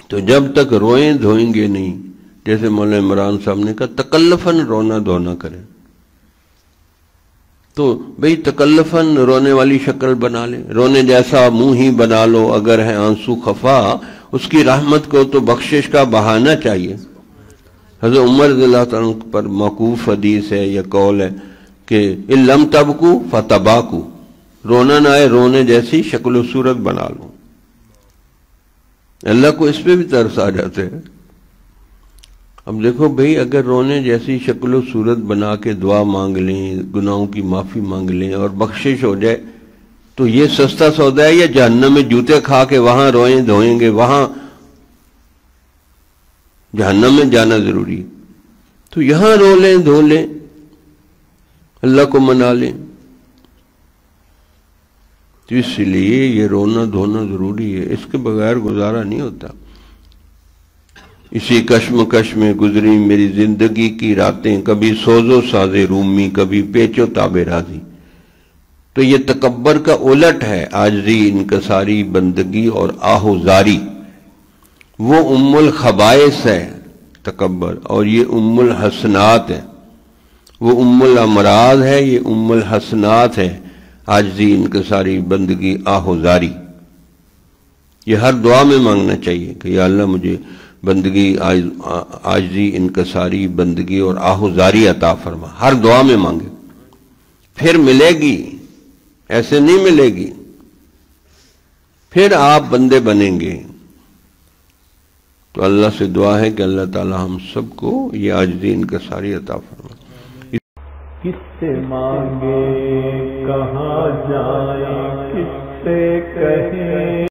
تو جب تک روئیں دھوئیں گے نہیں، جیسے مولانا عمران صاحب نے کہا تکلفاً رونا دھونا کریں، تو بھئی تکلفاً رونے والی شکل بنا لیں، رونے جیسا منہ ہی بنا لو، اگر ہے آنسو خفا اس کی رحمت کو تو بخشش کا بہانہ چاہیے۔ حضرت عمر رضی اللہ تعالیٰ عنہ پر موقوف حدیث ہے یا قول ہے کہ ان لم تبکو فتباکو، رونا نہ آئے رونے جیسی شکل و صورت بنا لو۔ اللہ کو اس پہ بھی ترس آ جاتے ہیں۔ اب دیکھو بھئی اگر رونے جیسی شکل و صورت بنا کے دعا مانگ لیں، گناہوں کی معافی مانگ لیں اور بخشش ہو جائے، تو یہ سستا سودا ہے یا جہنم میں جوتے کھا کے وہاں روئیں دھوئیں گے، وہاں جہنم میں جانا ضروری ہے؟ تو یہاں رو لیں دھو لیں، اللہ کو منا لیں۔ تو اس لیے یہ رونا دھونا ضروری ہے، اس کے بغیر گزارا نہیں ہوتا۔ اسی کشمکش میں گزری میری زندگی کی راتیں، کبھی سوز و ساز رومی، کبھی پیچ و تاب راضی۔ تو یہ تکبر کا الٹ ہے، عاجزی انکساری بندگی اور آہو زاری۔ وہ ام الخبائث ہے تکبر، اور یہ ام الحسنات ہے۔ وہ ام الامراض ہے، یہ ام الحسنات ہے، عاجزی انکساری بندگی آہو زاری۔ یہ ہر دعا میں مانگنا چاہیے کہ یا اللہ مجھے بندگی عاجزی انکساری بندگی اور آہو زاری عطا فرما، ہر دعا میں مانگے، پھر ملے گی، ایسے نہیں ملے گی، پھر آپ بندے بنیں گے۔ تو اللہ سے دعا ہے کہ اللہ تعالی ہم سب کو یہ عاجزی انکساری عطا فرما۔ کس سے مانگے کہاں جائیں، کس سے کہیں